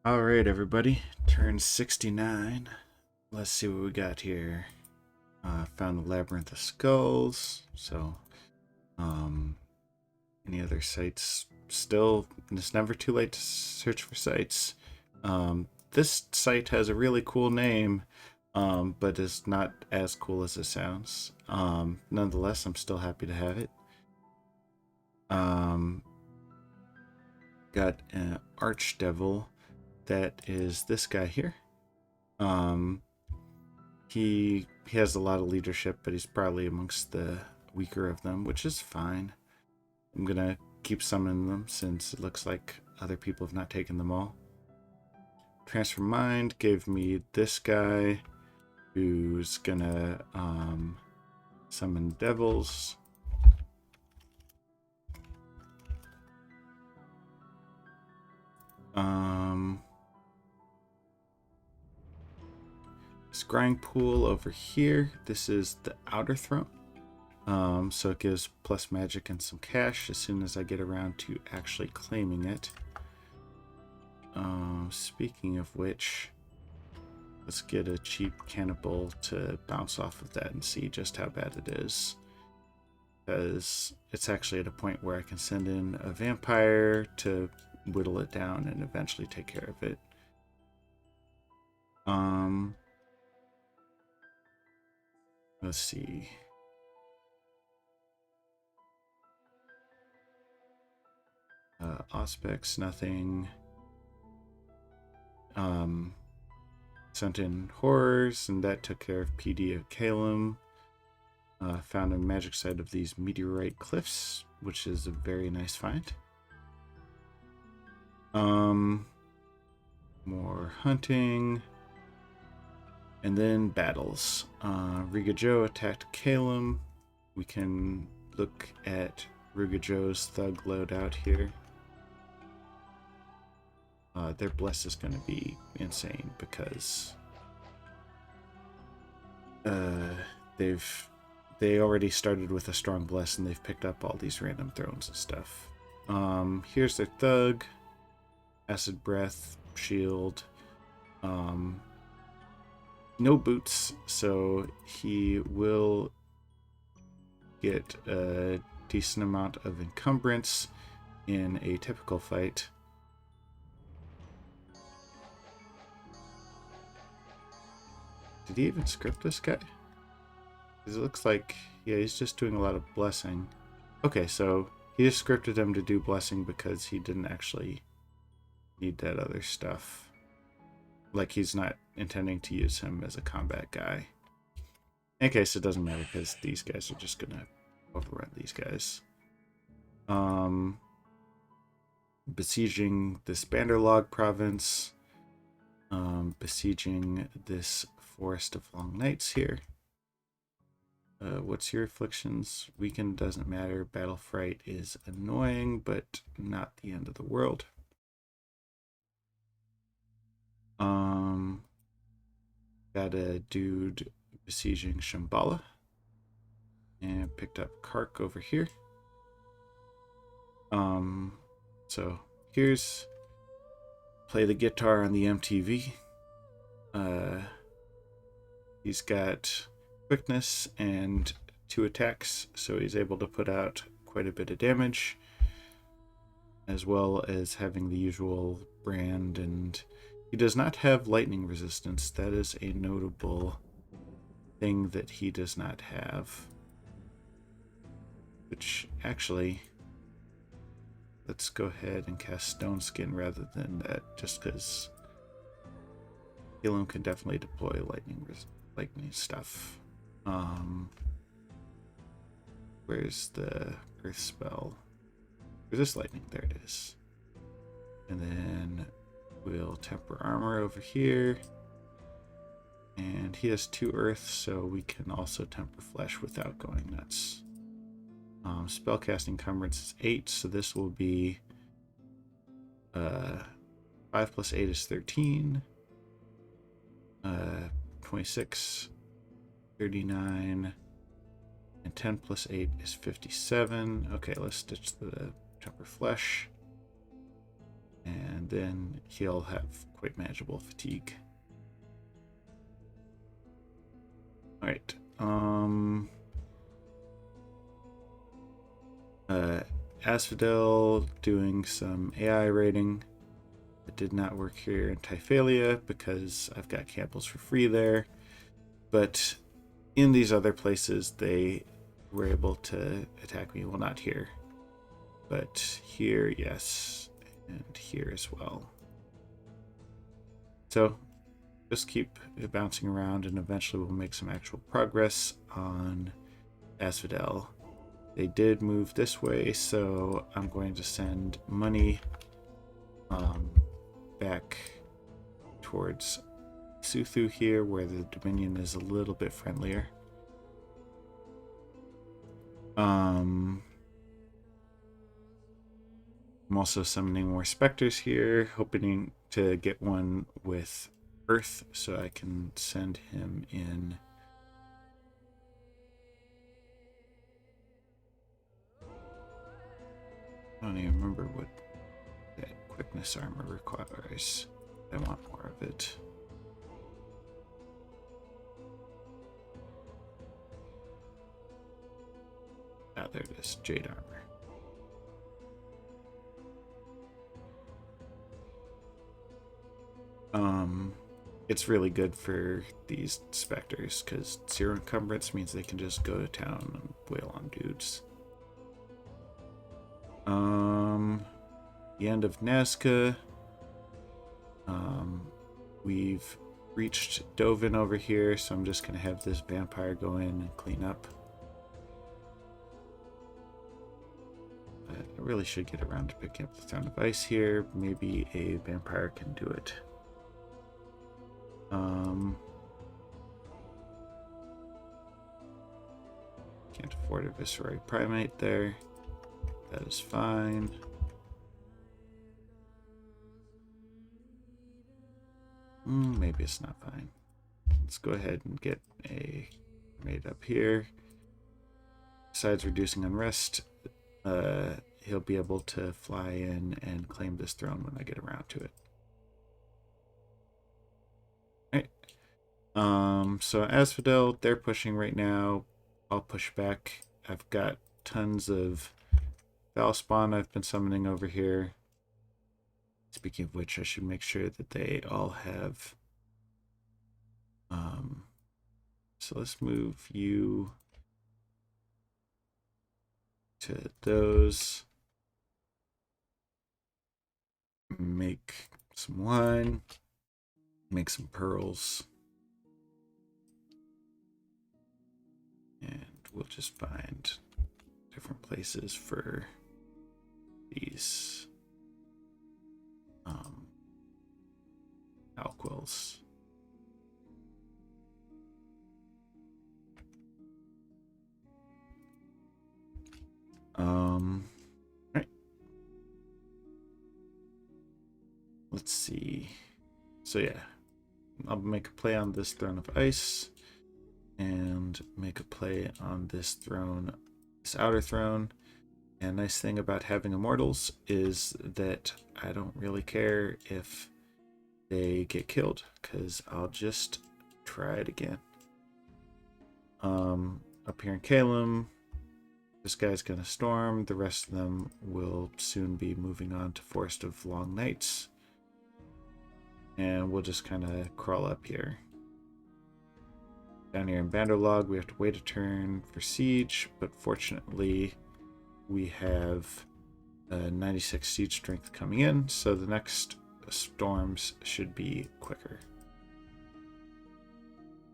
All right, everybody. Turn 69. Let's see what we got here. Found a labyrinth of skulls. So, um, any other sites? Still, it's never too late to search for sites. This site has a really cool name, but is not as cool as it sounds. Nonetheless, I'm still happy to have it. Got an archdevil that is this guy here. He has a lot of leadership, but he's probably amongst the weaker of them, which is fine. I'm gonna keep summoning them since it looks like other people have not taken them all. Transfer Mind gave me this guy who's gonna summon devils. Scrying Pool over here. This is the Outer Throne. So it gives plus magic and some cash as soon as I get around to actually claiming it. Speaking of which, let's get a cheap cannibal to bounce off of that and see just how bad it is. Because it's actually at a point where I can send in a vampire to whittle it down and eventually take care of it. Let's see. Auspex, nothing. Sent in horrors, and that took care of PD of Calum. Found a magic site of these meteorite cliffs, which is a very nice find. More hunting. And then battles. Rigajo attacked Calum. We can look at Rigajo's thug loadout here. Their bless is going to be insane because they already started with a strong bless and they've picked up all these random thrones and stuff. Here's their thug, acid breath, shield, no boots, so he will get a decent amount of encumbrance in a typical fight. Did he even script this guy? Because it looks like, yeah, he's just doing a lot of blessing. Okay, so he just scripted him to do blessing because he didn't actually need that other stuff. Like, he's not intending to use him as a combat guy. In any case, it doesn't matter because these guys are just gonna overrun these guys. Besieging this Banderlog province. Besieging this Forest of Long Nights here. What's your afflictions? Weakened doesn't matter. Battle Fright is annoying, but not the end of the world. Got a dude besieging Shambhala. And picked up Kark over here. So here's play the guitar on the MTV. He's got quickness and 2 attacks, so he's able to put out quite a bit of damage, as well as having the usual brand, and he does not have lightning resistance. That is a notable thing that he does not have. Which, actually, let's go ahead and cast Stone Skin rather than that, just because Calum can definitely deploy lightning stuff. Where's the earth spell? Resist lightning, there it is. And then we'll temper armor over here. And he has 2 earth, so we can also temper flesh without going nuts. Spellcasting encumbrance is 8, so this will be 5 plus 8 is 13. 26, 39, and 10 plus 8 is 57. Okay, let's stitch the temper flesh. and then he'll have quite manageable fatigue. All right. Asphodel doing some AI rating. It did not work here in Typhalia because I've got Campbell's for free there. But in these other places, they were able to attack me. Well, not here, but here, yes, and here as well. So just keep bouncing around, and eventually we'll make some actual progress on Asphodel. They did move this way, so I'm going to send money back towards Suthu here, where the Dominion is a little bit friendlier. I'm also summoning more specters here, hoping to get one with Earth so I can send him in. I don't even remember what that quickness armor requires. I want more of it. Ah, there it is, Jade armor. It's really good for these specters because zero encumbrance means they can just go to town and wail on dudes. The end of Nazca. We've reached Dovin over here, so I'm just gonna have this vampire go in and clean up. I really should get around to picking up the Throne of Ice here. Maybe a vampire can do it. Can't afford a Viceroy Primate there. That is fine. Maybe it's not fine. Let's go ahead and get a made up here. Besides reducing unrest, he'll be able to fly in and claim this throne when I get around to it. Alright. So Asphodel, they're pushing right now. I'll push back. I've got tons of Valspawn I've been summoning over here. Speaking of which, I should make sure that they all have... So let's move you to those. Make some wine. Make some pearls. And we'll just find different places for these alquils. Right. Let's see. So yeah, I'll make a play on this Throne of Ice and make a play on this throne, this outer throne. And nice thing about having immortals is that I don't really care if they get killed, because I'll just try it again. Up here in Calum, this guy's gonna storm. The rest of them will soon be moving on to Forest of Long Nights. And we'll just kind of crawl up here. Down here in Banderlog, we have to wait a turn for siege, but fortunately we have 96 siege strength coming in, so the next storms should be quicker.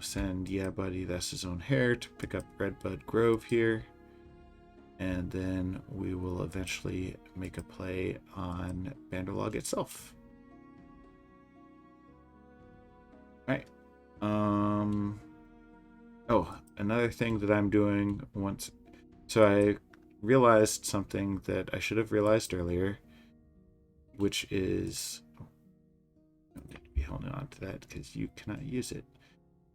Send Yeah Buddy, that's his own hair, to pick up Redbud Grove here. And then we will eventually make a play on Banderlog itself. Alright. Oh, another thing that I'm doing once... So I realized something that I should have realized earlier, which is... Oh, I don't need to be holding on to that because you cannot use it.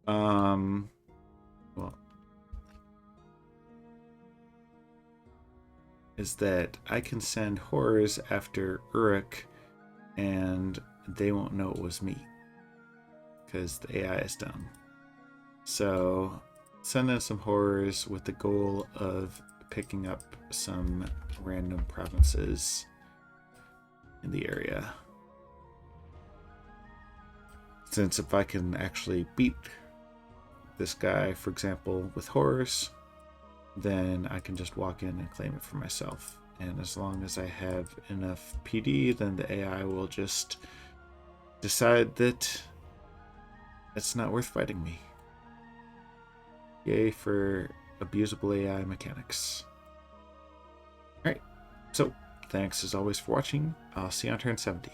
Well... is that I can send horrors after Uruk and they won't know it was me because the AI is dumb. So send in some horrors with the goal of picking up some random provinces in the area. Since if I can actually beat this guy, for example, with horrors, then I can just walk in and claim it for myself. And as long as I have enough PD, then the AI will just decide that it's not worth fighting me. Yay for abusable AI mechanics. Alright, so thanks as always for watching. I'll see you on turn 70.